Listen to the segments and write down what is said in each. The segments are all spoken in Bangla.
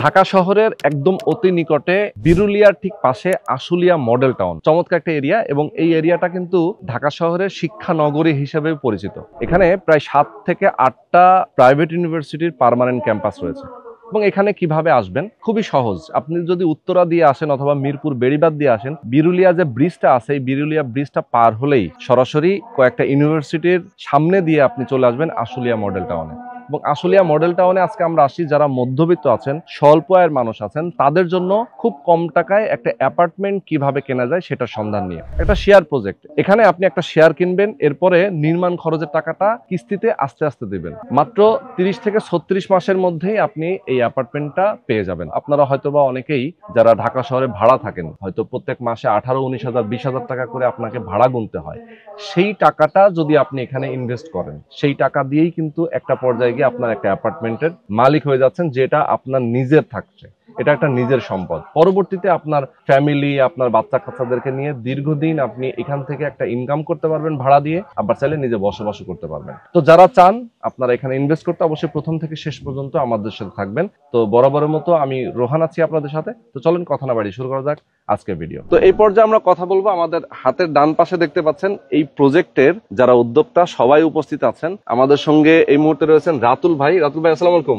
ঢাকা শহরের একদম অতি নিকটে বিরুলিয়ার ঠিক পাশে আশুলিয়া মডেল টাউন, চমৎকার একটা এরিয়া। এবং এই এরিয়াটা কিন্তু ঢাকা শহরের শিক্ষা নগরী হিসেবে পরিচিত। এখানে প্রায় 7 থেকে 8টা প্রাইভেট ইউনিভার্সিটির পার্মানেন্ট ক্যাম্পাস রয়েছে। এবং এখানে কিভাবে আসবেন, খুবই সহজ। আপনি যদি উত্তরা দিয়ে আসেন অথবা মিরপুর বেড়িবাঁধ দিয়ে আসেন, বিরুলিয়া যে ব্রিজটা আছে এই বিরুলিয়া ব্রিজটা পার হলেই সরাসরি কয়েকটা ইউনিভার্সিটির সামনে দিয়ে আপনি চলে আসবেন আশুলিয়া মডেল টাউনে। এবং আশুলিয়া মডেল টাউনে আজকে আমরা আসি যারা মধ্যবিত্ত আছেন, স্বল্প আয়ের মানুষ আছেন, তাদের জন্য খুব কম টাকায় একটা অ্যাপার্টমেন্ট কিভাবে কেনা যায় সেটার সন্ধান নিয়ে। একটা শেয়ার প্রজেক্ট, এখানে আপনি একটা শেয়ার কিনবেন, এরপরে নির্মাণ খরচের টাকাটা কিস্তিতে আস্তে আস্তে দিবেন। মাত্র 30 থেকে 36 মাসের মধ্যেই আপনি এই অ্যাপার্টমেন্টটা পেয়ে যাবেন। আপনারা হয়তোবা অনেকেই যারা ঢাকা শহরে ভাড়া থাকেন, হয়তো প্রত্যেক মাসে 18, 19,000, 20,000 টাকা করে আপনাকে ভাড়া গুনতে হয়। সেই টাকাটা যদি আপনি এখানে ইনভেস্ট করেন, সেই টাকা দিয়েই কিন্তু একটা পর্যায়ে গিয়ে আপনার একটা অ্যাপার্টমেন্টের মালিক হয়ে যাচ্ছেন, যেটা আপনার নিজের থাকছে। এটা একটা নিজের সম্পদ। পরবর্তীতে আপনার ফ্যামিলি, আপনার বাচ্চা কাচ্চাদেরকে নিয়ে দীর্ঘদিন আপনি এখান থেকে একটা ইনকাম করতে পারবেন ভাড়া দিয়ে, আবার চাইলে নিজে বসবাস করতে পারবেন। তো যারা চান আপনারা এখানে ইনভেস্ট করতে, অবশ্যই প্রথম থেকে শেষ পর্যন্ত আমাদের সাথে থাকবেন। তো বরাবরের মতো আমি রোহান আছি আপনাদের সাথে। তো চলেন কথা না বাড়িয়ে শুরু করা যাক আজকের ভিডিও। তো এই পর্যায়ে আমরা কথা বলবো, আমাদের হাতের ডান পাশে দেখতে পাচ্ছেন এই প্রজেক্টের যারা উদ্যোক্তা সবাই উপস্থিত আছেন। আমাদের সঙ্গে এই মুহূর্তে রয়েছেন রাতুল ভাই। রাতুল ভাই, আসসালামু আলাইকুম,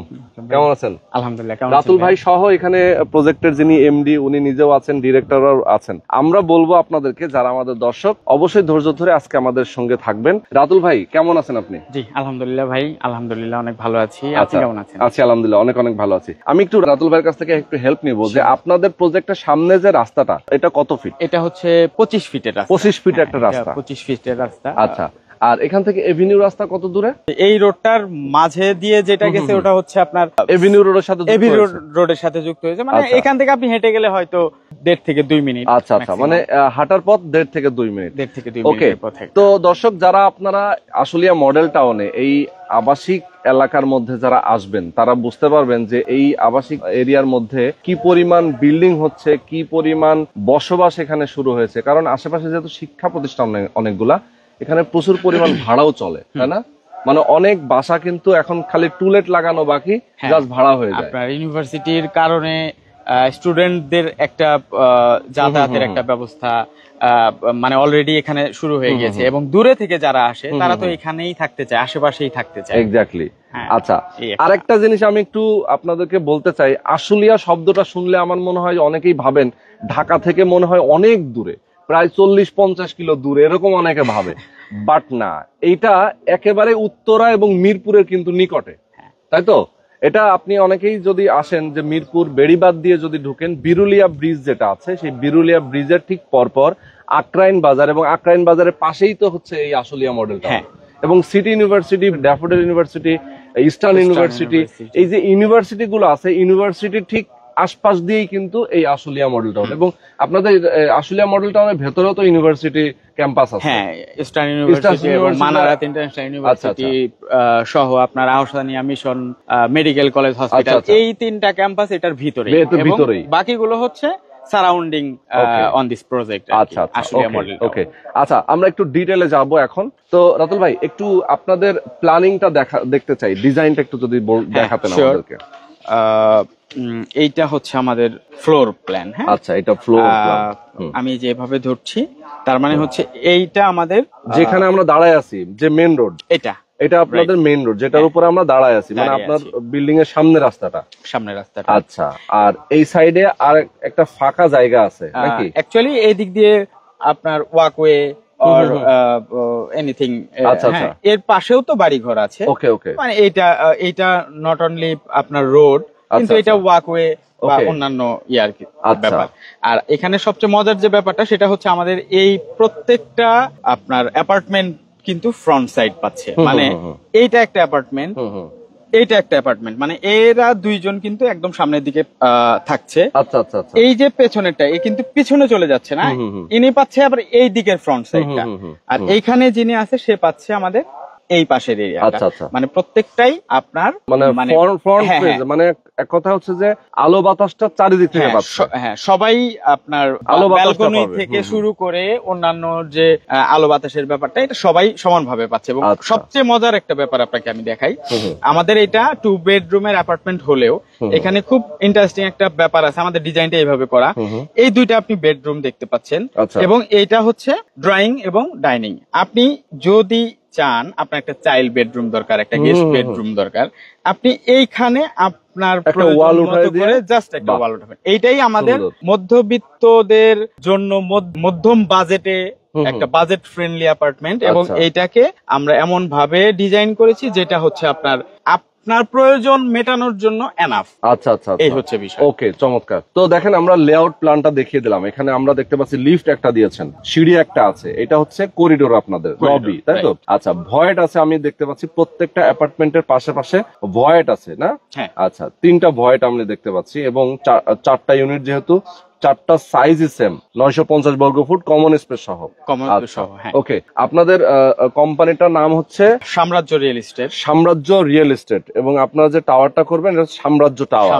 কেমন আছেন? আলহামদুলিল্লাহ। রাতুল ভাই সহ এখানে প্রজেক্টের যিনি এমডি, উনি নিজেও আছেন, ডিরেক্টরও আছেন। আমরা বলবো আপনাদেরকে, যারা আমাদের দর্শক, অবশ্যই ধৈর্য ধরে আজকে আমাদের সঙ্গে থাকবেন। রাতুল ভাই, কেমন আছেন আপনি? জি আলহামদুলিল্লাহ ভাই, আলহামদুলিল্লাহ অনেক ভালো আছি। আপনি কেমন আছেন? আছি আলহামদুলিল্লাহ, অনেক অনেক ভালো আছি। আমি একটু রাতুল ভাইয়ের কাছ থেকে একটু হেল্প নিব যে আপনাদের প্রজেক্টের সামনে যে রাস্তাটা, এটা কত ফিট? এটা হচ্ছে 25 ফিটের রাস্তা। 25 ফিট একটা রাস্তা? 25 ফিটের রাস্তা। আচ্ছা, আর এখান থেকে এভিনিউ রাস্তা কত দূরে? এই রোডটার মাঝে দিয়ে যেটা গেছে ওটা হচ্ছে আপনার এভিনিউ রোডের সাথে রোডের সাথে যুক্ত হয়েছে। মানে এখান থেকে আপনি হেঁটে গেলে হয়তো 1.5 থেকে 2 মিনিট। আচ্ছা আচ্ছা, মানে হাঁটার পথ 1.5 থেকে 2 মিনিট। 1.5 থেকে 2 মিনিটের পথে। তো দর্শক, যারা আপনারা আশুলিয়া মডেল টাউনে এই আবাসিক এলাকার মধ্যে যারা আসবেন, তারা বুঝতে পারবেন যে এই আবাসিক এরিয়ার মধ্যে কি পরিমাণ বিল্ডিং হচ্ছে, কি পরিমাণ বসবাস এখানে শুরু হয়েছে। কারণ আশেপাশে যেহেতু শিক্ষা প্রতিষ্ঠান অনেকগুলা, এখানে প্রচুর পরিমাণ ভাড়াও চলে, তাই না? মানে অনেক বাসা কিন্তু এখন খালি টুলেট লাগানো বাকি, জাস্ট ভাড়া হয়ে যায়। আপনার ইউনিভার্সিটির কারণে স্টুডেন্টদের একটা যাতায়াতের একটা ব্যবস্থা মানে অলরেডি এখানে শুরু হয়ে গেছে। এবং দূরে থেকে যারা আসে তারা তো এখানেই থাকতে চায়, আশেপাশেই থাকতে চায়। এক্স্যাক্টলি। আচ্ছা, আরেকটা জিনিস আমি একটু আপনাদেরকে বলতে চাই। আশুলিয়া শব্দটা শুনলে আমার মনে হয় অনেকেই ভাবেন ঢাকা থেকে মনে হয় অনেক দূরে, প্রায় 40-50 কিলো দূরে, এরকম অনেকে ভাবে। বাট না, এইটা একেবারে উত্তরা এবং মিরপুরের কিন্তু নিকটে, তাই তো? এটা আপনি অনেকেই যদি আসেন যে মিরপুর বেড়িবাঁধ দিয়ে যদি ঢুকেন, বিরুলিয়া ব্রিজ যেটা আছে, সেই বিরুলিয়া ব্রিজের ঠিক পরপর আক্রাইন বাজার, এবং আক্রাইন বাজারের পাশেই তো হচ্ছে এই আশুলিয়া মডেল টাউন। এবং city university, daffodil university, eastern university, এই যে ইউনিভার্সিটি গুলো আছে, ইউনিভার্সিটি ঠিক আশপাশ দিয়েই কিন্তু এই আশুলিয়া মডেল টাউন। এবং আপনাদের আশুলিয়া মডেল টাউনের ভেতরেও তো ইউনিভার্সিটি ক্যাম্পাস আছে। হ্যাঁ, ইস্টার্ন ইউনিভার্সিটি এবং মানারাত ইন্টারন্যাশনাল ইউনিভার্সিটি সহ আপনার Ahsania mission medical college hospital, এই 3টা ক্যাম্পাস এটার ভিতরে। এবং বাকিগুলো হচ্ছে সারাউন্ডিং অন দিস প্রজেক্ট। আচ্ছা আশুলিয়া মডেল। ওকে, আচ্ছা, আমরা একটু ডিটেইলে যাব এখন। তো রাতুল ভাই, একটু আপনাদের প্ল্যানিংটা দেখতে চাই, ডিজাইনটা একটু যদি দেখাতেন আমাদেরকে। এইটা হচ্ছে আমাদের ফ্লোর প্ল্যান। হ্যাঁ, আচ্ছা, এটা ফ্লোর প্ল্যান। আমি যেভাবে ধরছি তার মানে হচ্ছে এইটা আমাদের যেখানে আমরা দাঁড়ায় আছি, যে মেইন রোড, এটা আপনাদের মেইন রোড, যেটার উপরে আমরা দাঁড়ায় আছি, মানে আপনার বিল্ডিং এর সামনে রাস্তাটা। আচ্ছা, আর এই সাইডে আর একটা ফাঁকা জায়গা আছে নাকি? অ্যাকচুয়ালি এই দিক দিয়ে আপনার ওয়াকওয়ে অর এনিথিং। এর পাশেও তো বাড়ি ঘর আছে। ওকে ওকে, মানে এইটা নট অনলি আপনার রোড, কিন্তু এটা ওয়াকওয়ে বা অন্যান্য আর কি ব্যাপার। আর এখানে সবচেয়ে মজার যে ব্যাপারটা সেটা হচ্ছে আমাদের এই প্রত্যেকটা আপনার অ্যাপার্টমেন্ট কিন্তু ফ্রন্ট সাইড পাচ্ছে। মানে এইটা একটা অ্যাপার্টমেন্ট, এইটা একটা অ্যাপার্টমেন্ট, মানে এরা দুইজন কিন্তু একদম সামনের দিকে থাকছে। আচ্ছা আচ্ছা, এই যে পেছনেরটা, এ কিন্তু পিছনে চলে যাচ্ছে না, ইনি পাচ্ছে আবার এই দিকের ফ্রন্ট সাইডটা। আর এইখানে যিনি আছে সে পাচ্ছে আমাদের এই পাশের এরিয়া। আচ্ছা আচ্ছা, মানে প্রত্যেকটাই আপনার মানে ফ্রন্ট পেজ, মানে এক কথা হচ্ছে যে আলো বাতাসটা চারিদিক থেকে পাচ্ছে। হ্যাঁ, সবাই আপনার আলো ব্যালকনি থেকে শুরু করে অন্যান্য যে আলো বাতাসের ব্যাপারটা, এটা সবাই সমানভাবে পাচ্ছে। এবং সবচেয়ে মজার একটা ব্যাপার আপনাকে আমি দেখাই, আমাদের এটা 2 বেডরুমের অ্যাপার্টমেন্ট হলেও এখানে খুব ইন্টারেস্টিং একটা ব্যাপার আছে। আমাদের ডিজাইনটা এইভাবে করা, এই দুইটা আপনি বেডরুম দেখতে পাচ্ছেন, এবং এইটা হচ্ছে ড্রয়িং এবং ডাইনিং। আপনি যদি চান আপনার একটা চাইল্ড বেডরুম দরকার, একটা গেস্ট বেডরুম দরকার, আপনি এইখানে আপনার ওয়াল উঠাবে, জাস্ট একটা ওয়াল উঠাবেন। এইটাই আমাদের মধ্যবিত্তদের জন্য মধ্যম বাজেটে একটা বাজেট ফ্রেন্ডলি অ্যাপার্টমেন্ট, এবং এইটাকে আমরা এমন ভাবে ডিজাইন করেছি যেটা হচ্ছে আপনার প্রয়োজন মেটানোর জন্য এনাফ। আচ্ছা আচ্ছা, এই হচ্ছে বিষয়। ওকে, চমৎকার। তো দেখেন, আমরা লেআউট প্ল্যানটা দেখিয়ে দিলাম। এখানে আমরা দেখতে পাচ্ছি লিফট একটা দিয়েছেন, সিঁড়ি একটা আছে, এটা হচ্ছে করিডোর আপনাদের লবি, তাই তো? আচ্ছা, ভয়েড আছে, আমি দেখতে পাচ্ছি প্রত্যেকটা অ্যাপার্টমেন্টের পাশে পাশে ভয়েড আছে না? আচ্ছা, 3টা ভয়েড আমি দেখতে পাচ্ছি, এবং 4টা ইউনিট, যেহেতু 4টা সাইজই সেম, 950 বর্গফুট কমন স্পেস সহ। ওকে, আপনাদের কোম্পানিটার নাম হচ্ছে সাম্রাজ্য রিয়েল এস্টেট। সাম্রাজ্য রিয়েল এস্টেট, এবং আপনারা যে টাওয়ারটা করবেন এটা সাম্রাজ্য টাওয়ার।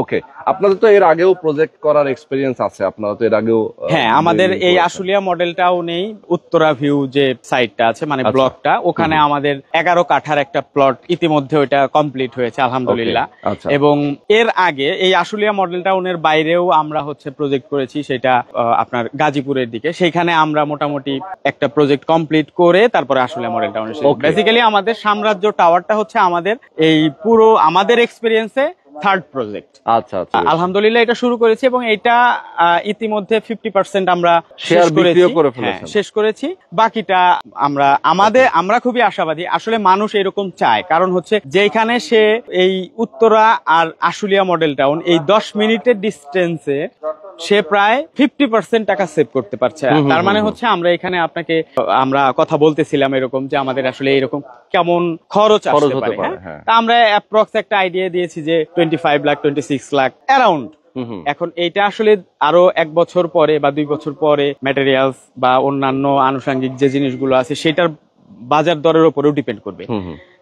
ওকে, আপনাদের তো এর আগেও প্রজেক্ট করার এক্সপেরিয়েন্স আছে, আপনারা তো এর আগেও। হ্যাঁ, আমাদের এই আশুলিয়া মডেলটাও নেই, উত্তরা ভিউ যে সাইটটা আছে, মানে ব্লকটা, ওখানে আমাদের 11 কাঠার একটা প্লট ইতিমধ্যে ওইটা কমপ্লিট হয়েছে আলহামদুলিল্লাহ। এবং এর আগে এই আশুলিয়া মডেল টাউনের বাইরেও আমরা হচ্ছে প্রজেক্ট করেছি, সেটা আপনার গাজীপুরের দিকে। সেখানে আমরা মোটামুটি একটা প্রজেক্ট কমপ্লিট করে তারপরে আশুলিয়া মডেল টাউনে। বেসিক্যালি আমাদের সাম্রাজ্য টাওয়ারটা হচ্ছে আমাদের এই পুরো আমাদের এক্সপেরিয়েন্সে 3rd প্রজেক্ট। আচ্ছা আচ্ছা, আলহামদুলিল্লাহ এটা শুরু করেছি, এবং এটা ইতিমধ্যে 50% আমরা শেষ করেছি। বাকিটা আমরা খুবই আশাবাদী। আসলে মানুষ এরকম চায়, কারণ হচ্ছে যেখানে সে এই উত্তরা আর আশুলিয়া মডেল টাউন এই 10 মিনিটের ডিস্টেন্সে সে প্রায় 50% টাকা সেভ করতে পারছে। তার মানে হচ্ছে আমরা কথা বলতেছিলাম এরকম যে আমাদের আসলে এরকম কেমন খরচ আসতে পারে। তা আমরা অ্যাপ্রক্স একটা আইডিয়া দিয়েছি যে 25 লাখ 26 লাখ অ্যারাউন্ড। এখন এইটা আসলে আরো 1 বছর পরে বা 2 বছর পরে ম্যাটেরিয়ালস বা অন্যান্য আনুষঙ্গিক যে জিনিসগুলো আছে সেটার বাজার দরের উপরেও ডিপেন্ড করবে।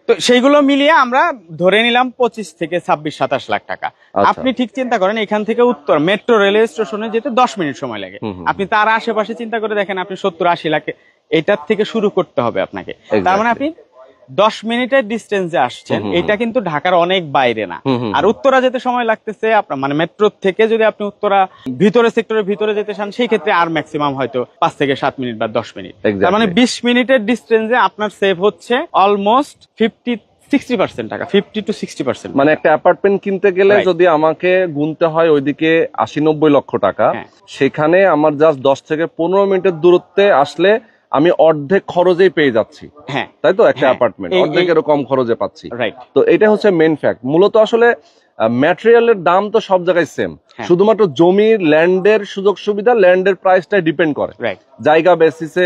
তো সেইগুলো মিলিয়ে আমরা ধরে নিলাম 25 থেকে 26-27 লাখ টাকা। আপনি ঠিক চিন্তা করেন, এখান থেকে উত্তর মেট্রো রেলওয়ে স্টেশনে যেতে 10 মিনিট সময় লাগে। আপনি তার আশেপাশে চিন্তা করে দেখেন, আপনি 70-80 লাখে এটার থেকে শুরু করতে হবে আপনাকে। তার মানে আপনি 10 মিনিটের ডিস্টেন্সে আসছেন, এটা কিন্তু ঢাকার অনেক বাইরে না। আর উত্তরা যেতে সময় লাগতেছে আপনার, মানে মেট্রো থেকে যদি আপনি উত্তরা ভিতরে সেক্টরের ভিতরে যেতে চান, সেই ক্ষেত্রে আর ম্যাক্সিমাম হয়তো 5 থেকে 7 মিনিট বা 10 মিনিট। তার মানে 20 মিনিটের ডিস্টেন্সে আপনার সেভ হচ্ছে অলমোস্ট 50-60% টাকা, 50 to 60%। মানে একটা অ্যাপার্টমেন্ট কিনতে গেলে যদি আমাকে গুনতে হয় ওইদিকে 80-90 লক্ষ টাকা, সেখানে আমার জাস্ট 10 থেকে 15 মিনিটের দূরত্বে আসলে আমি অর্ধেক খরচেই পেয়ে যাচ্ছি। তাই তো? একটা অ্যাপার্টমেন্ট অর্ধেকেরও কম খরচে পাচ্ছি। তো এটা হচ্ছে মেইন ফ্যাক্ট। মূলত আসলে ম্যাটেরিয়ালের দাম তো সব জায়গায় সেম, শুধুমাত্র জমির ল্যান্ডের সুযোগ সুবিধা, ল্যান্ডের প্রাইসটা ডিপেন্ড করে জায়গা বেসিসে।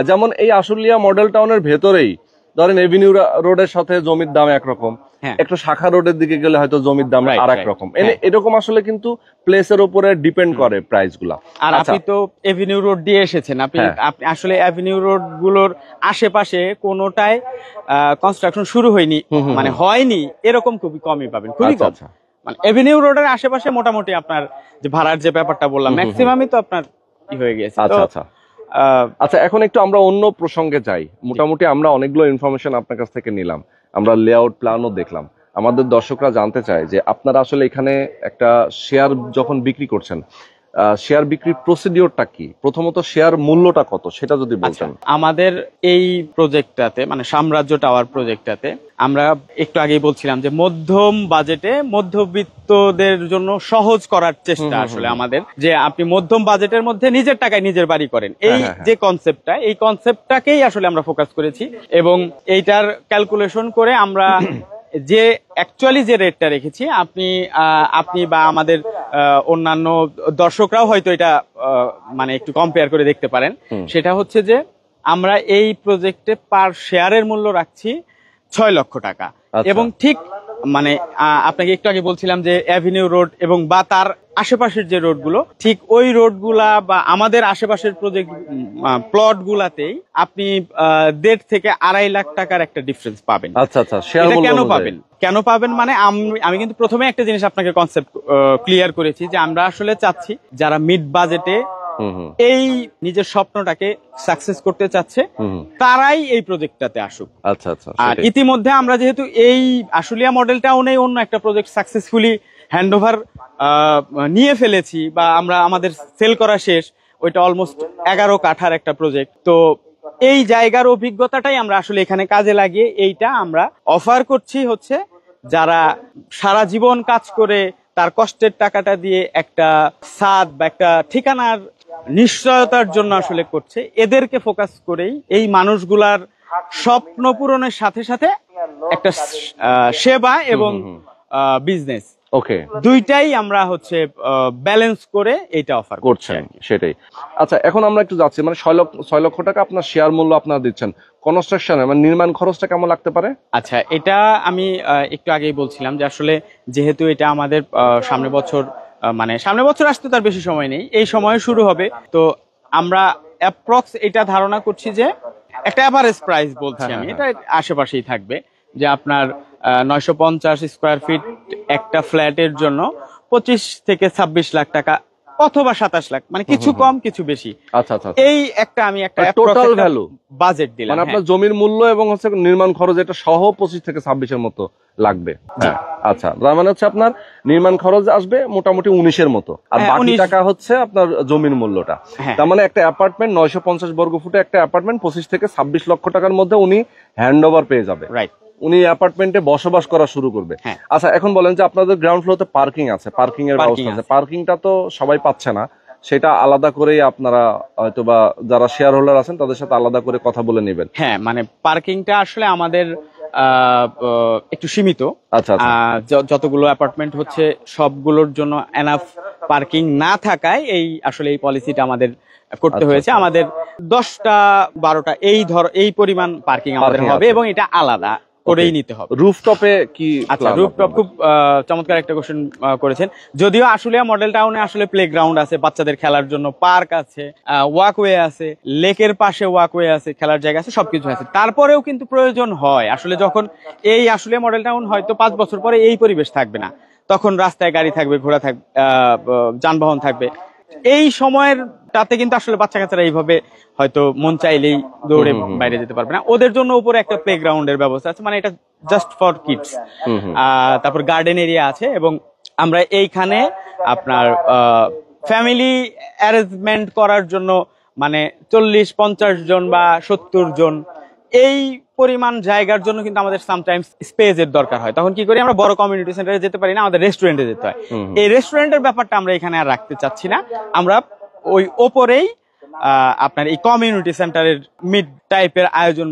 যেমন এই আশুলিয়া মডেল টাউনের ভেতরেই ধরেন এভিনিউ রোডের সাথে জমির দাম একরকম, একটু শাখা রোডের দিকে গেলে হয়তো জমির দাম আরেক রকম। এরকম আসলে কিন্তু প্লেসের উপরে ডিপেন্ড করে প্রাইস গুলা। আর আপনি তো এভিনিউ রোড দিয়ে এসেছেন, আপনি আসলে এভিনিউ রোড গুলোর আশেপাশে কোনোটাই কনস্ট্রাকশন শুরু হয়নি, মানে হয়নি এরকম খুবই কমই পাবেন, খুবই কম। মানে এভিনিউ রোডের আশেপাশে মোটামুটি আপনার যে ভাড়ার যে ব্যাপারটা বললাম, ম্যাক্সিমামই তো আপনার হয়ে গেছে। আচ্ছা, এখন একটু আমরা অন্য প্রসঙ্গে যাই। মোটামুটি আমরা অনেকগুলো ইনফরমেশন আপনার কাছ থেকে নিলাম, আমরা লেআউট প্ল্যানও দেখলাম। আমাদের দর্শকরা জানতে চায় যে আপনারা আসলে এখানে একটা শেয়ার যখন বিক্রি করছেন, শেয়ার বিক্রির প্রসিডিওরটা কি? প্রথমত শেয়ার মূল্যটা কত সেটা যদি বলতেন। আমাদের এই প্রজেক্টটাতে, মানে সাম্রাজ্য টাওয়ার প্রজেক্টটাতে, আমরা একটু আগেই বলছিলাম যে মধ্যম বাজেটে মধ্যবিত্তদের জন্য সহজ করার চেষ্টা আসলে আমাদের, যে আপনি মধ্যম বাজেটের মধ্যে নিজের টাকায় নিজের বাড়ি করেন, এই যে কনসেপ্টটা, এই কনসেপ্টটাকেই আসলে আমরা ফোকাস করেছি। এবং এইটার ক্যালকুলেশন করে আমরা যে অ্যাকচুয়ালি যে রেটটা রেখেছি, আপনি বা আমাদের অন্যান্য দর্শকরাও হয়তো এটা মানে একটু কম্পেয়ার করে দেখতে পারেন। সেটা হচ্ছে যে আমরা এই প্রজেক্টে পার শেয়ারের মূল্য রাখছি 6 লক্ষ টাকা, এবং ঠিক মানে আপনাকে একটু আগে বলছিলাম যে অ্যাভিনিউ রোড এবং বা তার আশেপাশের যে রোডগুলো, ঠিক ওই রোডগুলা বা আমাদের আশেপাশের প্রজেক্ট প্লট গুলাতেই আপনি 1.5 থেকে 2.5 লাখ টাকার একটা ডিফারেন্স পাবেন। আচ্ছা আচ্ছা, শেয়ার এটা মূল্য কেন অনুযায়ী। পাবেন, কেন পাবেন মানে আমি কিন্তু প্রথমে একটা জিনিস আপনাকে কনসেপ্ট ক্লিয়ার করেছি যে আমরা আসলে চাচ্ছি যারা মিড বাজেটে এই নিজের স্বপ্নটাকে সাকসেস করতে চাচ্ছে তারাই এই প্রজেক্টটাতে আসুক। আচ্ছা আচ্ছা, আর ইতিমধ্যে আমরা যেহেতু এই আশুলিয়া মডেল টাউনে অন্য একটা প্রজেক্ট সাকসেসফুলি হ্যান্ডওভার নিয়ে ফেলেছি বা আমরা আমাদের সেল করা শেষ, ওইটা অলমোস্ট 11 কাঠার একটা প্রজেক্ট। তো এই জায়গার অভিজ্ঞতাটাই আমরা আসলে এখানে কাজে লাগিয়ে এইটা আমরা অফার করছি হচ্ছে যারা সারা জীবন কাজ করে তার কষ্টের টাকাটা দিয়ে একটা ছাদ বা একটা ঠিকানার নিশ্চয়তার জন্য আসলে করছে, এদেরকে ফোকাস করেই এই মানুষগুলার স্বপ্ন পূরণের সাথে সাথে একটা সেবা এবং বিজনেস, ওকে, দুইটাই আমরা হচ্ছে ব্যালেন্স করে এইটা অফার করছেন। সেটাই। আচ্ছা, এখন আমরা একটু যাচ্ছি, মানে 6 লক্ষ টাকা আপনার শেয়ার মূল্য আপনারা দিচ্ছেন, কনস্ট্রাকশনে মানে নির্মাণ খরচটা কেমন লাগতে পারে? আচ্ছা, এটা আমি একটু আগেই বলছিলাম যে আসলে যেহেতু এটা আমাদের সামনে বছর মানে সামনে বছর আসতে তার বেশি সময় নেই, এই সময়ে শুরু হবে, তো আমরা অ্যাপ্রক্স এটা ধারণা করছি যে একটা অ্যাভারেজ প্রাইস বলছি আমি, এটা আশেপাশেই থাকবে যে আপনার 950 স্কোয়ার ফিট একটা ফ্ল্যাটের জন্য 25 থেকে 26 লাখ টাকা অথবা 27 লাখ, মানে কিছু কম কিছু বেশি। আচ্ছা আচ্ছা, এই একটা আমি একটা টোটাল ভ্যালু বাজেট দিলাম, মানে আপনার জমির মূল্য এবং হচ্ছে নির্মাণ খরচ এটা সহ 25 থেকে 26 এর মতো লাগবে। আচ্ছা, তার মানে হচ্ছে আপনার নির্মাণ খরচ আসবে মোটামুটি 19 এর মতো, আর বাকি টাকা হচ্ছে আপনার জমির মূল্যটা। তার মানে একটা অ্যাপার্টমেন্ট 950 বর্গ ফুটে একটা অ্যাপার্টমেন্ট 25 থেকে 26 লক্ষ টাকার মধ্যে উনি হ্যান্ড ওভার পেয়ে যাবে। রাইট, উনি অ্যাপার্টমেন্টে বসবাস করা শুরু করবে। আচ্ছা, এখন বলেন যে আপনাদের গ্রাউন্ড ফ্লোরতে পার্কিং আছে, পার্কিং এর ব্যবস্থা আছে, পার্কিংটা তো সবাই পাচ্ছে না, সেটা আলাদা করেই আপনারা হয়তো বা যারা শেয়ার হোল্ডার আছেন তাদের সাথে আলাদা করে কথা বলে নেবেন? হ্যাঁ, মানে পার্কিংটা আসলে আমাদের একটু সীমিত। আচ্ছা, যতগুলো অ্যাপার্টমেন্ট হচ্ছে সবগুলোর জন্য এনাফ পার্কিং না থাকায় এই আসলে এই পলিসিটা আমাদের করতে হয়েছে। আমাদের 10টা 12টা এই পরিমাণ পার্কিং আমাদের হবে এবং এটা আলাদা করেই নিতে হবে। রুফটপে কি? আচ্ছা, রুফটপ খুব চমৎকার একটা কোশ্চেন করেছেন। যদিও আশুলিয়া মডেল টাউনে আসলে প্লেগ্রাউন্ড আছে, বাচ্চাদের খেলার জন্য পার্ক আছে, ওয়াকওয়ে আছে, লেকের পাশে ওয়াকওয়ে আছে, খেলার জায়গা আছে, সবকিছু আছে, তারপরেও কিন্তু প্রয়োজন হয় আসলে যখন এই আশুলিয়া মডেল টাউন হয়তো 5 বছর পরে এই পরিবেশ থাকবে না, তখন রাস্তায় গাড়ি থাকবে, ঘোড়া থাকবে, যানবাহন থাকবে, এই সময়ের তাতে কিন্তু আসলে বাচ্চা কাচ্চারা এইভাবে হয়তো মন চাইলেই দৌড়ে বাইরে যেতে পারবে না। ওদের জন্য উপরে একটা প্লেগ্রাউন্ডের ব্যবস্থা আছে, মানে এটা জাস্ট ফর কিডস। তারপর গার্ডেন এরিয়া আছে এবং আমরা এইখানে আপনার ফ্যামিলি অ্যারেঞ্জমেন্ট করার জন্য মানে 40-50 জন বা 70 জন এই পরিমাণ জায়গার জন্য কিন্তু আমাদের সামটাইমস স্পেসের দরকার হয়। তখন কি করি, আমরা বড় কমিউনিটি সেন্টারে যেতে পারি না, আমাদের রেস্টুরেন্টে যেতে হয়। এই রেস্টুরেন্টের ব্যাপারটা আমরা এখানে আর রাখতে চাচ্ছি না, আমরা ওই ওপরেই আপনার এই কমিউনিটি সেন্টারের মিড টাইপের আয়োজন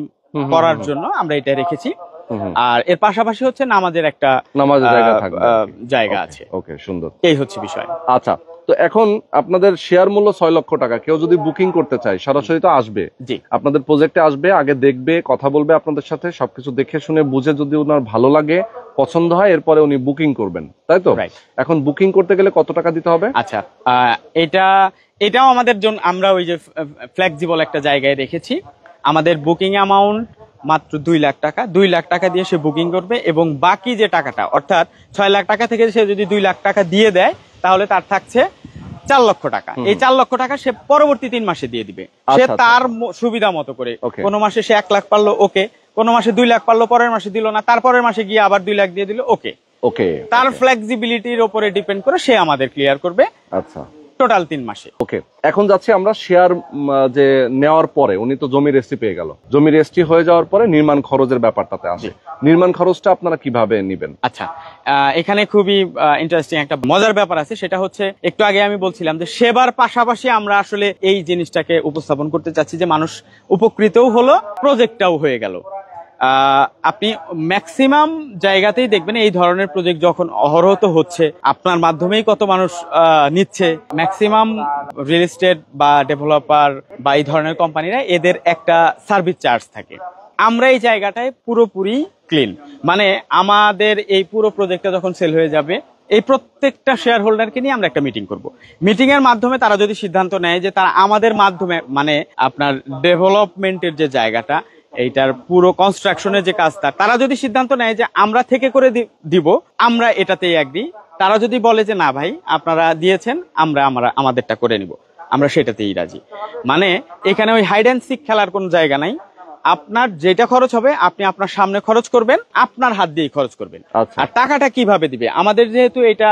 করার জন্য আমরা এটা রেখেছি। আর এর পাশাপাশি হচ্ছে নামাজের একটা জায়গা আছে। ওকে, সুন্দর, এই হচ্ছে বিষয়। আচ্ছা, তো এখন আপনাদের শেয়ার মূল্য 6 লক্ষ টাকা, কেউ যদি বুকিং করতে চায় সরাসরি তো আসবে, আপনাদের প্রজেক্টে আসবে, আগে দেখবে, কথা বলবে আপনাদের সাথে, সবকিছু দেখে শুনে বুঝে যদি ওনার ভালো লাগে, পছন্দ হয়, এরপরে উনি বুকিং করবেন, তাই তো? এখন বুকিং করতে গেলে কত টাকা দিতে হবে? আচ্ছা, এটাও আমাদের জন্য আমরা ওই যে ফ্লেক্সিবল একটা জায়গায় রেখেছি। আমাদের বুকিং অ্যামাউন্ট মাত্র 2 লাখ টাকা। 2 লাখ টাকা দিয়ে সে বুকিং করবে এবং বাকি যে টাকাটা, অর্থাৎ 6 লাখ টাকা থেকে সে যদি 2 লাখ টাকা দিয়ে দেয় তাহলে তার থাকছে 4 লক্ষ টাকা। এই 4 লক্ষ টাকা সে পরবর্তী 3 মাসে দিয়ে দিবে, সে তার সুবিধা মতো করে। কোন মাসে সে 1 লাখ পারলো, ওকে, কোন মাসে 2 লাখ পারলো, পরের মাসে দিল না, তারপরের মাসে গিয়ে আবার 2 লাখ দিয়ে দিল, ওকে। তার ফ্লেক্সিবিলিটির উপরে ডিপেন্ড করে সে আমাদের ক্লিয়ার করবে। আচ্ছা, টোটাল 3 মাসে। ওকে, এখন যাচ্ছি আমরা শেয়ার যে নেওয়ার পরে, উনি তো জমি রেজিস্ট্রি পেয়ে গেল, জমি রেজিস্ট্রি হয়ে যাওয়ার পরে নির্মাণ খরচের ব্যাপারটাতে আসে। নির্মাণ খরচটা আপনারা কিভাবে নেবেন? আচ্ছা, এখানে খুবই ইন্টারেস্টিং একটা মজার ব্যাপার আছে, সেটা হচ্ছে একটু আগে আমি বলছিলাম যে সেবার পাশাপাশি আমরা আসলে এই জিনিসটাকে উপস্থাপন করতে চাচ্ছি যে মানুষ উপকৃতও হলো, প্রজেক্টটাও হয়ে গেল। আপনি ম্যাক্সিমাম জায়গাতেই দেখবেন এই ধরনের প্রজেক্ট যখন অহরহ হচ্ছে, আপনার মাধ্যমেই কত মানুষ নিচ্ছে। ম্যাক্সিমাম রিয়েল এস্টেট বা ডেভেলপার বা এই ধরনের কোম্পানিরা এদের একটা সার্ভিস চার্জ থাকে। আমরা এই জায়গাটায় পুরোপুরি ক্লিন, মানে আমাদের এই পুরো প্রজেক্টটা যখন সেল হয়ে যাবে, এই প্রত্যেকটা শেয়ার হোল্ডারকে নিয়ে আমরা একটা মিটিং করব। মিটিং এর মাধ্যমে তারা যদি সিদ্ধান্ত নেয় যে তারা আমাদের মাধ্যমে, মানে আপনার ডেভেলপমেন্টের যে জায়গাটা, এইটার পুরো কনস্ট্রাকশনের যে কাজটা, তারা যদি সিদ্ধান্ত নেয় যে আমরা থেকে করে দিব, আমরা এটাতেই এগ্রি। তারা যদি বলে যে না ভাই আপনারা দিয়েছেন, আমরা আমাদেরটা করে নিব, আমরা সেটাতেই রাজি। মানে এখানে ওই হাইড অ্যান্ড সিক খেলার কোনো জায়গা নাই। আপনার যেটা খরচ হবে আপনি আপনার সামনে খরচ করবেন, আপনার হাত দিয়েই খরচ করবেন। আর টাকাটা কিভাবে দিবে, আমাদের যেহেতু এটা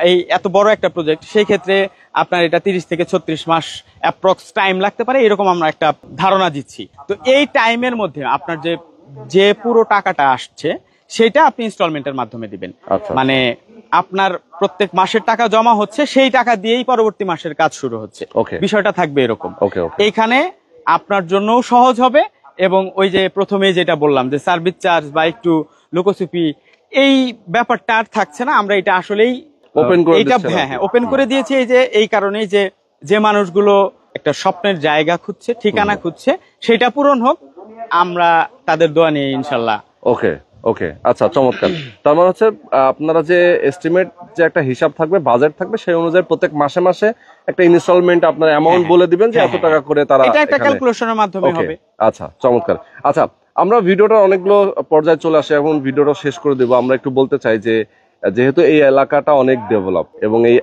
এই এত বড় একটা প্রজেক্ট, সেই ক্ষেত্রে আপনার এটা 30 থেকে 36 মাস অ্যাপ্রক্স টাইম লাগতে পারে, এরকম আমরা একটা ধারণা দিচ্ছি। তো এই টাইমের মধ্যে আপনার যে পুরো টাকাটা আসছে সেটা আপনি ইনস্টলমেন্টের মাধ্যমে দিবেন। মানে আপনার প্রত্যেক মাসের টাকা জমা হচ্ছে, সেই টাকা দিয়েই পরবর্তী মাসের কাজ শুরু হচ্ছে। বিষয়টা থাকবে এরকম। এইখানে আপনার জন্য সহজ হবে, এবং ওই যে প্রথমে যেটা বললাম যে সার্ভিস চার্জ বা একটু লোকোসুপি, এই ব্যাপারটা আর থাকছে না। আমরা এটা আসলেই ওপেন করে দিয়েছি এই কারণেই যে মানুষগুলো একটা স্বপ্নের জায়গা খুঁজছে, ঠিকানা খুঁজছে, সেটা পূরণ হোক, আমরা তাদের দোয়া নিয়ে ইনশাল্লাহ। ওকে, আচ্ছা, চমৎকার। তার মানে হচ্ছে আপনারা যে এস্টিমেট, যে একটা হিসাব থাকবে, বাজেট থাকবে, সেই অনুযায়ী প্রত্যেক মাসে মাসে একটা ইনস্টলমেন্ট আপনার অ্যামাউন্ট বলে দিবেন যে এত টাকা করে তারা, এটা একটা ক্যালকুলেশনের মাধ্যমে হবে। আচ্ছা, চমৎকার। আচ্ছা, আমরা ভিডিওটা অনেকগুলো পর্যায়ে চলে আসে, এখন ভিডিওটা শেষ করে দেব। আমরা একটু বলতে চাই যে যেহেতু এই এলাকাটা অনেক ডেভেলপ এবং এই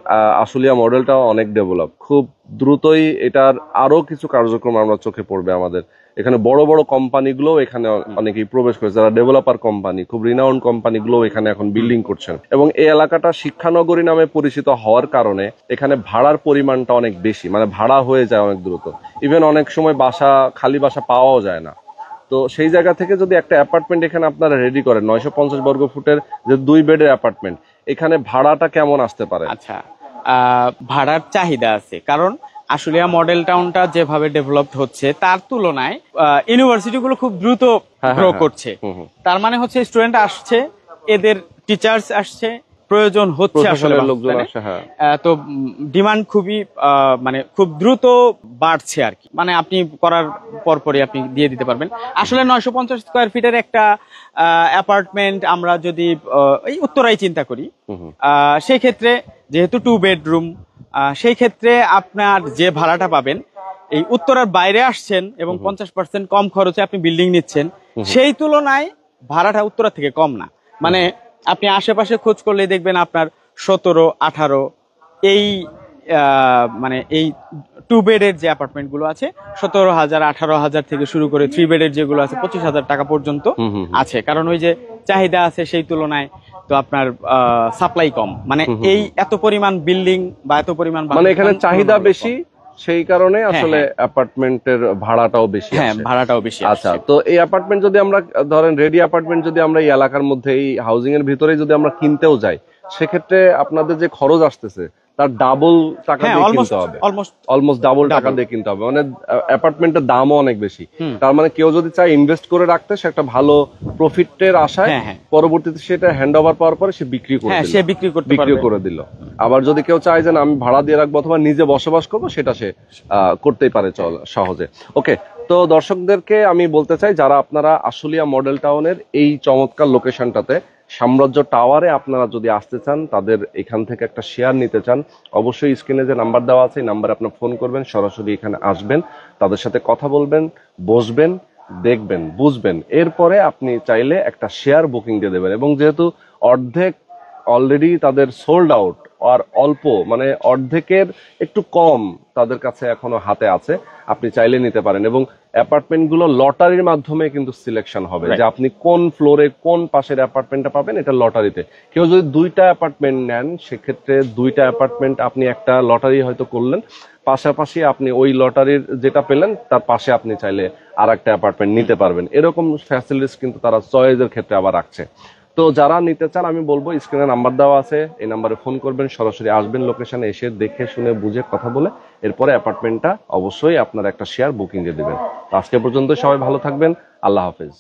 আশুলিয়া মডেলটাও অনেক ডেভেলপ, খুব দ্রুতই এটার আরো কিছু কার্যক্রম আমরা চোখে পড়বে আমাদের। এখানে বড় বড় কোম্পানিগুলো এখানে অনেকেই প্রবেশ করেছে, যারা ডেভেলপার কোম্পানি, খুব রিনাউন্ড কোম্পানিগুলো এখানে এখন বিল্ডিং করছেন। এবং এই এলাকাটা শিক্ষানগরী নামে পরিচিত হওয়ার কারণে এখানে ভাড়ার পরিমাণটা অনেক বেশি, মানে ভাড়া হয়ে যায় অনেক দ্রুত। ইভেন অনেক সময় খালি বাসা পাওয়াও যায় না। তো সেই জায়গা থেকে যদি একটা অ্যাপার্টমেন্ট এখানে আপনারা রেডি করেন, 950 বর্গ ফুটের যে 2 বেডের অ্যাপার্টমেন্ট, এখানে ভাড়াটা কেমন আসতে পারে? আচ্ছা, ভাড়ার চাহিদা আছে, কারণ আশুলিয়া মডেল টাউনটা যেভাবে ডেভেলপড হচ্ছে তার তুলনায় ইউনিভার্সিটি গুলো খুব দ্রুত গ্রো করছে। তার মানে হচ্ছে স্টুডেন্ট আসছে, এদের টিচার্স আসছে, প্রয়োজন হচ্ছে আসলে লোকজন আসে। তো ডিমান্ড খুবই মানে খুব দ্রুত বাড়ছে আর কি। মানে আপনি করার পরপরই আপনি দিয়ে দিতে পারবেন। আসলে 950 স্কয়ার ফিটের একটা অ্যাপার্টমেন্ট আমরা যদি এই উত্তরায় চিন্তা করি, সেই ক্ষেত্রে যেহেতু 2 বেডরুম, সেই ক্ষেত্রে আপনার যে ভাড়াটা পাবেন, এই উত্তরার বাইরে আসছেন এবং 50% কম খরচে আপনি বিল্ডিং নিচ্ছেন, সেই তুলনায় ভাড়াটা উত্তরা থেকে কম না। মানে আপনি আশেপাশে খোঁজ করলে দেখবেন আপনার 17-18 এই মানে এই 2 বেডের যে অ্যাপার্টমেন্ট গুলো আছে 17,000-18,000 থেকে শুরু করে 3 বেডের যেগুলো আছে 25,000 টাকা পর্যন্ত আছে। কারণ ওই যে চাহিদা আছে সেই তুলনায় তো আপনার সাপ্লাই কম। মানে এই এত পরিমাণ বিল্ডিং বা এত পরিমাণ, মানে এখানে চাহিদা বেশি, সেই কারণে আসলে অ্যাপার্টমেন্টের ভাড়াটাও বেশি। ভাড়াটাও বেশি। আচ্ছা, তো এই অ্যাপার্টমেন্ট যদি আমরা ধরেন রেডি অ্যাপার্টমেন্ট যদি আমরা এই এলাকার মধ্যে এই হাউজিং এর ভিতরে যদি আমরা কিনতেও যাই, সেক্ষেত্রে আপনাদের যে খরচ আসতেছে তার ডাবল টাকা দিয়ে কিনতে হবে, অলমোস্ট ডাবল টাকা দিয়ে কিনতে হবে। মানে অ্যাপার্টমেন্টের দামও অনেক বেশি। তার মানে কেউ যদি চায় ইনভেস্ট করে রাখতে, সে একটা ভালো প্রফিটের আশায় পরবর্তীতে সেটা হ্যান্ড ওভার পাওয়ার পরে সে বিক্রি করে দিল। আবার যদি কেউ চায় যে আমি ভাড়া দিয়ে রাখবো অথবা নিজে বসবাস করবো, সেটা সে করতেই পারে সহজে। ওকে, তো দর্শকদেরকে আমি বলতে চাই, যারা আপনারা আশুলিয়া মডেল টাউনের এই চমৎকার লোকেশনটাতে সাম্রাজ্য টাওয়ারে আপনারা যদি আসতে চান, তাদের এখান থেকে একটা শেয়ার নিতে চান, অবশ্যই স্ক্রিনে যে নাম্বার দেওয়া আছে এই নাম্বারে আপনার ফোন করবেন, সরাসরি এখানে আসবেন, তাদের সাথে কথা বলবেন, বসবেন, দেখবেন, বুঝবেন, এরপরে আপনি চাইলে একটা শেয়ার বুকিং দিয়ে দেবেন। এবং যেহেতু অর্ধেক অলরেডি তাদের সোল্ড আউট, আর অল্প মানে অর্ধেকের একটু কম তাদের কাছে এখনো হাতে আছে, আপনি চাইলে নিতে পারেন। এবং অ্যাপার্টমেন্টগুলো লটারির মাধ্যমে কিন্তু সিলেকশন হবে, যে আপনি কোন ফ্লোরে কোন পাশের অ্যাপার্টমেন্টটা পাবেন, এটা লটারিতে। কেউ যদি 2টা অ্যাপার্টমেন্ট নেন, সেক্ষেত্রে 2টা অ্যাপার্টমেন্ট আপনি একটা লটারি হয়তো করলেন, পাশাপাশি আপনি ওই লটারির যেটা পেলেন তার পাশে আপনি চাইলে আর একটা অ্যাপার্টমেন্ট নিতে পারবেন। এরকম ফ্যাসিলিটিস কিন্তু তারা চয়েসের ক্ষেত্রে আবার রাখছে। তো যারা নিতে চান, আমি বলবো স্ক্রিনে নাম্বার দেওয়া আছে, এই নাম্বারে ফোন করবেন, সরাসরি আসবেন লোকেশনে, এসে দেখে শুনে বুঝে কথা বলে এরপরে অ্যাপার্টমেন্টটা অবশ্যই আপনার একটা শেয়ার বুকিং দিয়ে দেবেন। আজকে পর্যন্ত সবাই ভালো থাকবেন, আল্লাহ হাফেজ।